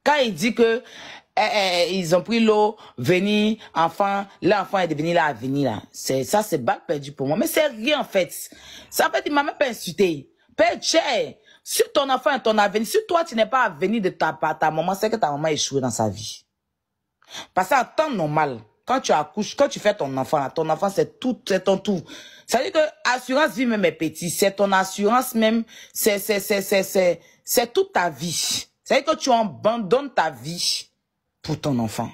Quand il dit que ils ont pris l'eau, venir, enfant, l'enfant est devenu là, à venir là. Ça, c'est balle perdu pour moi. Mais c'est rien, en fait. Ça, en fait, il m'a même pas insulté. Père cher, si ton enfant est ton avenir, si toi, tu n'es pas avenir de ta maman, c'est que ta maman a échoué dans sa vie. Parce qu'en temps normal, quand tu accouches, quand tu fais ton enfant, c'est tout, c'est ton tout. Ça veut dire que assurance vie même est petit, c'est ton assurance même, c'est toute ta vie. Ça veut dire que tu abandonnes ta vie pour ton enfant.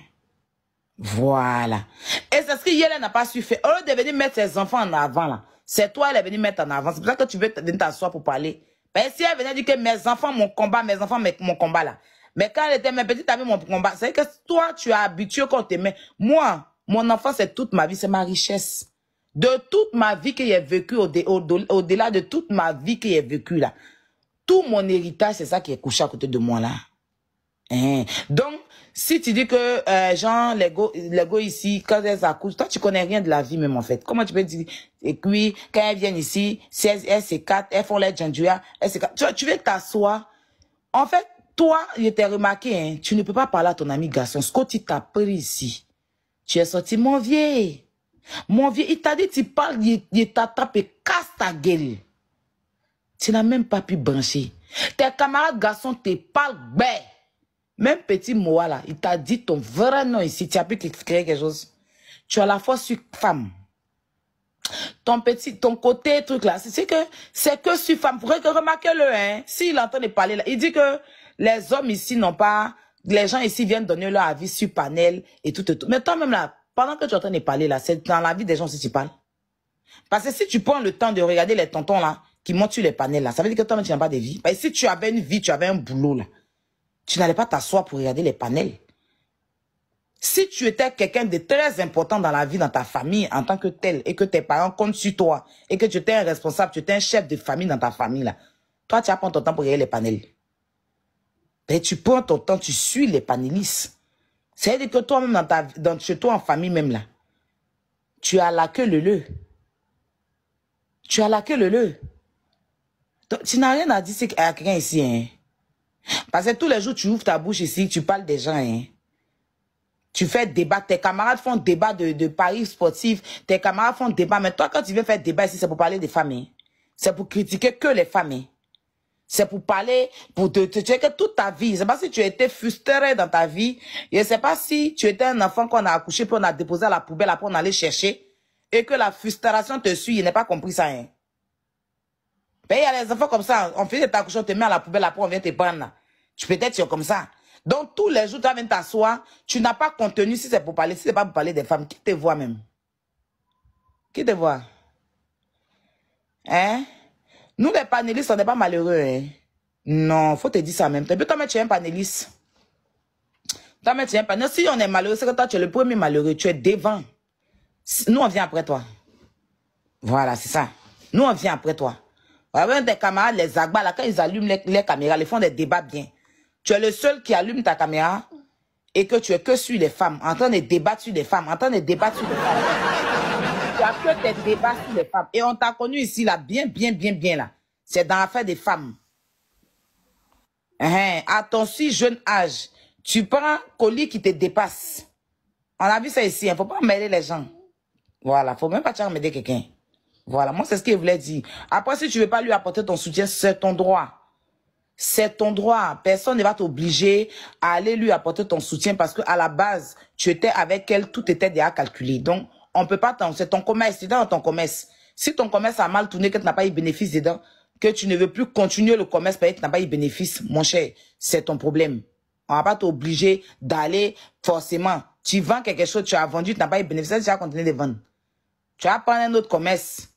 Voilà. Et c'est ce qu'elle n'a pas su faire. Au lieu de venir mettre ses enfants en avant, là, c'est toi, elle est venue mettre en avant. C'est pour ça que tu veux t'asseoir pour parler. Ben, si elle venait dire que mes enfants, mon combat, mon combat, là. Mais quand elle était mes petites amies, mon combat, c'est que toi, tu es habitué qu'on te met. Moi, mon enfant, c'est toute ma vie, c'est ma richesse. De toute ma vie que j'ai vécue, au-delà de toute ma vie que j'ai vécue, là. Tout mon héritage, c'est ça qui est couché à côté de moi, là. Hein. Donc, si tu dis que, genre, les go ici, quand elles accouchent, toi, tu connais rien de la vie même, en fait. Comment tu peux dire? Et puis, quand elles viennent ici, si elles s'écartent, elles font les djandouya, elles s'écartent. Tu veux t'asseoir. En fait, toi, je t'ai remarqué, hein, tu ne peux pas parler à ton ami garçon. Ce que tu t'as pris ici, tu es sorti, mon vieux. Mon vieux, il t'a dit, tu parles, il t'a tapé, casse ta gueule. Tu n'as même pas pu brancher. Tes camarades garçons te parlent, ben. Même petit Moa là, il t'a dit ton vrai nom ici, tu as pu créer quelque chose. Tu as la foi sur femme. Ton côté truc là, c'est que sur femme. Remarquez-le, hein. S'il entend parler là, il dit que les hommes ici n'ont pas, les gens ici viennent donner leur avis sur panel et tout et tout. Mais toi-même là, pendant que tu es en train de parler là, c'est dans la vie des gens si tu parles. Parce que si tu prends le temps de regarder les tontons là, qui montent sur les panels là, ça veut dire que toi-même tu n'as pas de vie. Parce que si tu avais une vie, tu avais un boulot là. Tu n'allais pas t'asseoir pour regarder les panels. Si tu étais quelqu'un de très important dans la vie, dans ta famille, en tant que tel, et que tes parents comptent sur toi, et que tu étais un responsable, tu étais un chef de famille dans ta famille, là, toi, tu vas prendre ton temps pour regarder les panels. Mais tu prends ton temps, tu suis les panélistes. C'est-à-dire que toi-même, chez toi, en famille même, là, tu as la queue leu. Tu as la queue leu. Tu n'as rien à dire à quelqu'un ici, hein. Parce que tous les jours, tu ouvres ta bouche ici, tu parles des gens, hein. Tu fais débat, tes camarades font débat de paris sportifs, tes camarades font débat, mais toi, quand tu veux faire débat ici, c'est pour parler des femmes, hein. C'est pour critiquer que les femmes, hein. C'est pour parler, pour te dire que toute ta vie, c'est pas si tu as été frustré dans ta vie, et c'est pas si tu étais un enfant qu'on a accouché, puis on a déposé à la poubelle, après on allait chercher, et que la frustration te suit, il n'est pas compris ça, hein. Ben, il y a les enfants comme ça, on fait ta couche, on te met à la poubelle, après on vient te prendre là. Peut-être tu es comme ça. Donc tous les jours, tu viens t'asseoir, tu n'as pas contenu si c'est pour parler, si c'est pas pour parler des femmes. Qui te voit même? Qui te voit? Hein? Nous les panélistes, on n'est pas malheureux, hein? Non, faut te dire ça même. Toi, tu es un panéliste. Toi, tu es un panéliste. Si on est malheureux, c'est que toi, tu es le premier malheureux. Tu es devant. Nous, on vient après toi. Voilà, c'est ça. Nous, on vient après toi. Avec des camarades, les agbas, là, quand ils allument les caméras, ils font des débats bien. Tu es le seul qui allume ta caméra et que tu es que sur les femmes, en train de débattre sur les femmes, en train de débattre sur les femmes. Tu as que des débats sur les femmes. Et on t'a connu ici, là, bien, là. C'est dans l'affaire des femmes. À ton si jeune âge, tu prends un colis qui te dépasse. On a vu ça ici, il ne faut pas mêler les gens. Voilà, il ne faut même pas t'emmerder quelqu'un. Voilà, moi, c'est ce qu'il voulait dire. Après, si tu ne veux pas lui apporter ton soutien, c'est ton droit. C'est ton droit. Personne ne va t'obliger à aller lui apporter ton soutien parce qu'à la base, tu étais avec elle, tout était déjà calculé. Donc, on ne peut pas c'est ton commerce, c'est dans ton commerce. Si ton commerce a mal tourné, que tu n'as pas eu bénéfice dedans, que tu ne veux plus continuer le commerce parce que tu n'as pas eu bénéfice, mon cher, c'est ton problème. On ne va pas t'obliger d'aller forcément. Tu vends quelque chose, tu as vendu, tu n'as pas eu bénéfice, tu vas continuer de vendre. Tu vas prendre un autre commerce.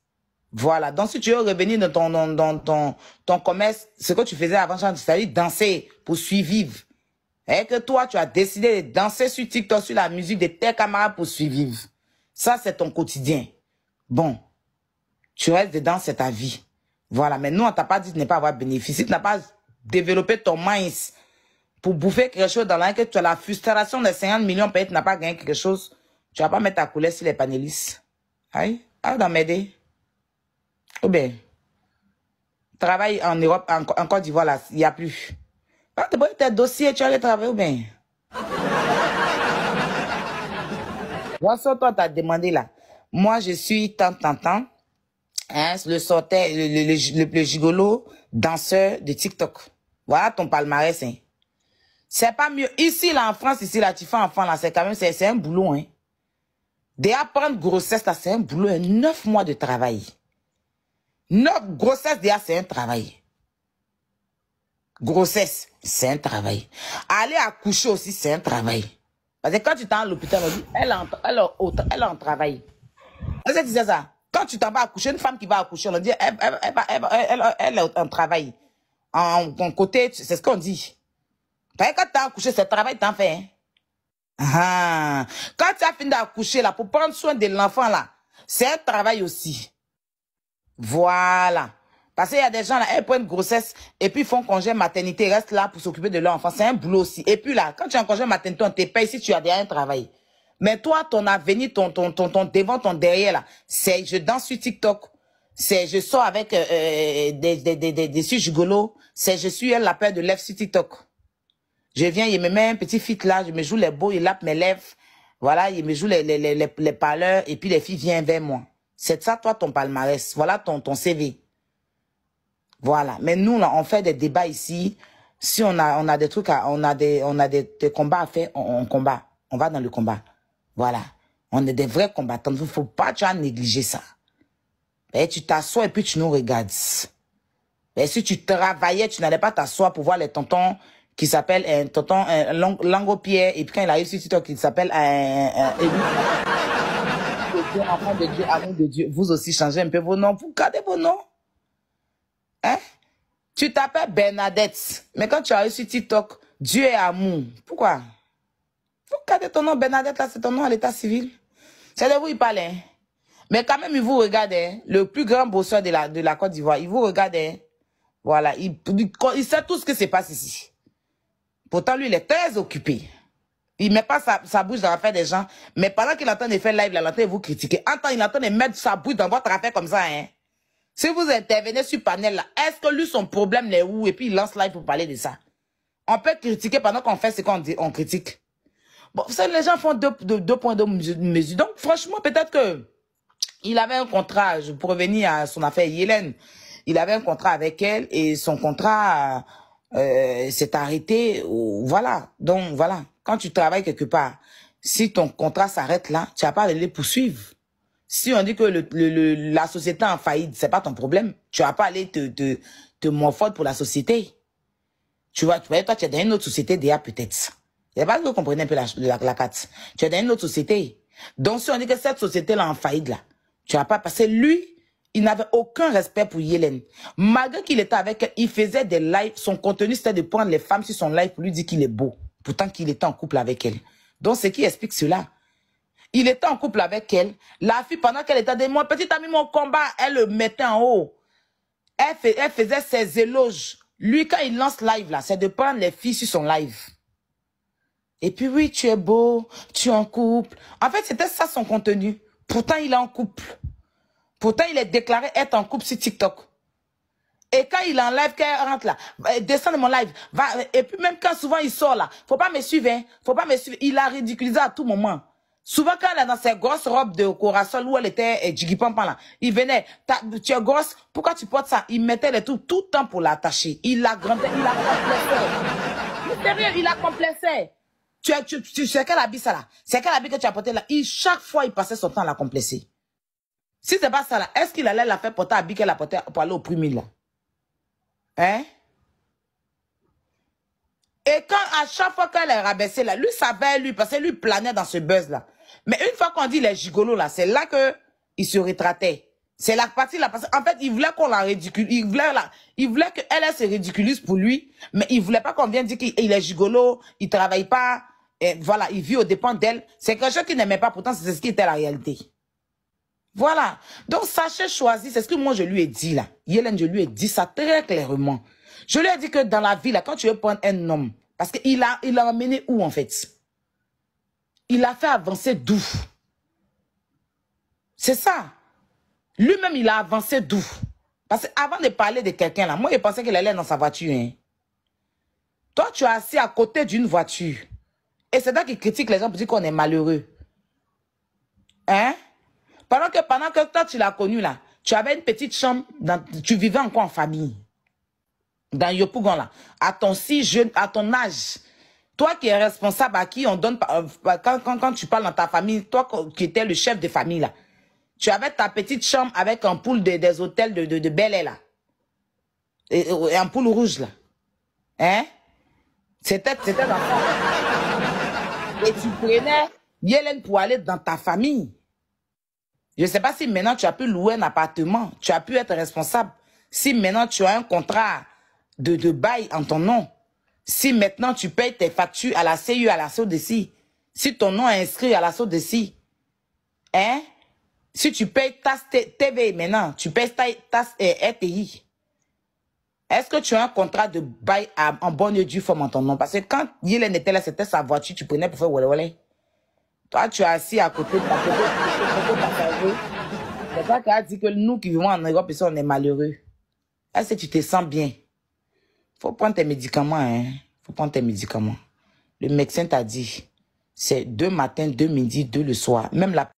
Voilà. Donc, si tu veux revenir dans ton commerce, ce que tu faisais avant, c'est-à-dire danser pour survivre. Et que toi, tu as décidé de danser sur TikTok, sur la musique de tes camarades pour survivre. Ça, c'est ton quotidien. Bon. Tu restes dedans, c'est ta vie. Voilà. Mais nous, on t'a pas dit de ne pas avoir bénéfice. Si tu n'as pas développé ton minds pour bouffer quelque chose dans laquelle tu as la frustration de 50 millions, peut-être tu n'as pas gagné quelque chose, tu vas pas mettre ta couleur sur les panélistes. Aïe. Ah, dans m'aider. Ou bien, travail en Europe, en Côte d'Ivoire, là, il n'y a plus. Quand tu as tes dossiers, tu as les travailler ou bien? Toi, t'as demandé là. Moi, je suis tant. Hein, le gigolo danseur de TikTok. Voilà ton palmarès. Hein. C'est pas mieux. Ici, là, en France, ici, là, tu fais enfant, là, c'est quand même, c'est un boulot, hein. Déjà, prendre grossesse, là, c'est un boulot, hein. 9 mois de travail. 9 grossesse, déjà, c'est un travail. Grossesse, c'est un travail. Aller accoucher aussi, c'est un travail. Parce que quand tu t'en à l'hôpital, on dit, elle est en travail. Est-ce que tu sais ça? Quand tu t'en vas accoucher, une femme qui va accoucher, on dit, elle est en travail. En côté, c'est ce qu'on dit. Parce que quand tu as accouché, c'est le travail que tu en fais. Hein? Ah. Quand tu as fini d'accoucher, là, pour prendre soin de l'enfant, là, c'est un travail aussi. Voilà. Parce qu'il y a des gens, là, elles prennent grossesse et puis font congé maternité, restent là pour s'occuper de leur enfant. C'est un boulot aussi. Et puis là, quand tu es en congé maternité, on te paye si tu as déjà un travail. Mais toi, ton avenir, ton devant, ton derrière, là, c'est je danse sur TikTok. C'est je sors avec des gigolos. C'est je suis la paire de lèvres sur TikTok. Je viens, il me met un petit fit là, je me joue les beaux, il lappe mes lèvres. Voilà, il me joue les pâleurs et puis les filles viennent vers moi. C'est ça, toi, ton palmarès. Voilà ton CV. Voilà. Mais nous, là, on fait des débats ici. Si on a des trucs, on a des combats à faire, on combat. On va dans le combat. Voilà. On est des vrais combattants. Il ne faut pas, tu as négligé ça. Et tu t'assois et puis tu nous regardes. Et si tu travaillais, tu n'allais pas t'asseoir pour voir les tontons qui s'appellent un tonton Langopierre. Et puis quand il arrive sur TikTok, il s'appelle enfant de Dieu, amour de Dieu. Vous aussi changez un peu vos noms. Vous gardez vos noms. Hein? Tu t'appelles Bernadette. Mais quand tu arrives sur TikTok, Dieu est amour. Pourquoi? Vous gardez ton nom Bernadette, là, c'est ton nom à l'état civil. C'est de vous il parle. Hein? Mais quand même, il vous regarde. Hein? Le plus grand bosseur de la Côte d'Ivoire, il vous regarde. Hein? Voilà. Il sait tout ce qui se passe ici. Pourtant, lui, il est très occupé. Il met pas sa bouche dans l'affaire des gens. Mais pendant qu'il est en train de faire live, il est en train de vous critiquer. En temps, il est en train de mettre sa bouche dans votre affaire comme ça. Hein? Si vous intervenez sur panel là, est-ce que lui, son problème est où? Et puis il lance live pour parler de ça. On peut critiquer pendant qu'on fait ce qu'on dit, on critique. Bon, vous savez, les gens font deux points de mesure. Donc, franchement, peut-être que il avait un contrat, pour revenir à son affaire Hélène, il avait un contrat avec elle et son contrat s'est arrêté. Voilà. Donc, voilà. Quand tu travailles quelque part, si ton contrat s'arrête là, tu n'as pas à les poursuivre. Si on dit que la société est en faillite, c'est pas ton problème. Tu vas pas aller te morfondre pour la société. Tu vois, toi, tu es dans une autre société déjà peut-être. Je sais pas si vous comprenez un peu la carte. Tu es dans une autre société. Donc, si on dit que cette société-là est en faillite, là, tu vas pas passer. Lui, il n'avait aucun respect pour Hélène. Malgré qu'il était avec elle, il faisait des lives. Son contenu, c'était de prendre les femmes sur son live pour lui dire qu'il est beau. Pourtant qu'il était en couple avec elle. Donc, c'est qui explique cela. Il était en couple avec elle. La fille, pendant qu'elle était de mon petit ami, mon combat, elle le mettait en haut. Elle faisait ses éloges. Lui, quand il lance live, là, c'est de prendre les filles sur son live. Et puis, oui, tu es beau, tu es en couple. En fait, c'était ça son contenu. Pourtant, il est en couple. Pourtant, il est déclaré être en couple sur TikTok. Et quand il enlève, quand elle rentre là, descend de mon live, va, et puis même quand souvent il sort là, faut pas me suivre, hein, faut pas me suivre. Il a ridiculisé à tout moment. Souvent, quand elle est dans ses grosses robes de Corasol où elle était Jigipampan là, il venait, tu es grosse, pourquoi tu portes ça? Il mettait les trucs tout le temps pour l'attacher. Il la grandait, il la complexait. Mais sérieux, il la complexait. Tu sais quel habit ça là? C'est quel habit que tu as porté là? Chaque fois, il passait son temps à la complexer. Si c'est pas ça là, est-ce qu'il allait la faire porter habit qu'elle a porté pour aller au premier là? Hein? Et quand, à chaque fois qu'elle est rabaissée là, lui savait, lui, parce que lui planait dans ce buzz là. Mais une fois qu'on dit les gigolos là, c'est là que il se rétractait. C'est la partie là, parce qu'en fait, il voulait qu'on la ridicule, il voulait qu'elle se ridiculise pour lui, mais il voulait pas qu'on vienne dire qu'il est gigolo, il travaille pas, et voilà, il vit aux dépens d'elle. C'est quelque chose qu'il n'aimait pas, pourtant c'est ce qui était la réalité. Voilà. Donc, sachez choisir, c'est ce que moi je lui ai dit là. Hélène, je lui ai dit ça très clairement. Je lui ai dit que dans la vie là, quand tu veux prendre un homme, parce qu'il l'a emmené où en fait? Il a fait avancer d'où? C'est ça. Lui-même, il a avancé d'où? Parce qu'avant de parler de quelqu'un là, moi je pensais qu'il allait dans sa voiture. Hein. Toi, tu es assis à côté d'une voiture. Et c'est toi qui critique les gens pour dire qu'on est malheureux. Hein? Pendant que toi, tu l'as connu là, tu avais une petite chambre, tu vivais encore en famille. Dans Yopougon là. À ton si jeune, à ton âge. Toi qui es responsable, à qui on donne, quand tu parles dans ta famille, toi qui étais le chef de famille là, tu avais ta petite chambre avec un pool des hôtels de Bel Air là. Et un pool rouge là. Hein? C'était l'enfant. Et tu prenais Yélène pour aller dans ta famille. Je ne sais pas si maintenant tu as pu louer un appartement, tu as pu être responsable. Si maintenant tu as un contrat de bail en ton nom, si maintenant tu payes tes factures à la CU, à la SODECI, si ton nom est inscrit à la SODECI, hein? Si tu payes ta TV maintenant, tu payes ta RTI, est-ce que tu as un contrat de bail en bonne et due forme en ton nom? Parce que quand Yélène était là, c'était sa voiture, tu prenais pour faire wale. Toi, tu es assis à côté de ta famille. C'est toi qui as dit que nous qui vivons en Europe, ici, on est malheureux. Est-ce que tu te sens bien? Faut prendre tes médicaments, hein. Faut prendre tes médicaments. Le médecin t'a dit, c'est 2 matins, 2 midi, 2 le soir. Même la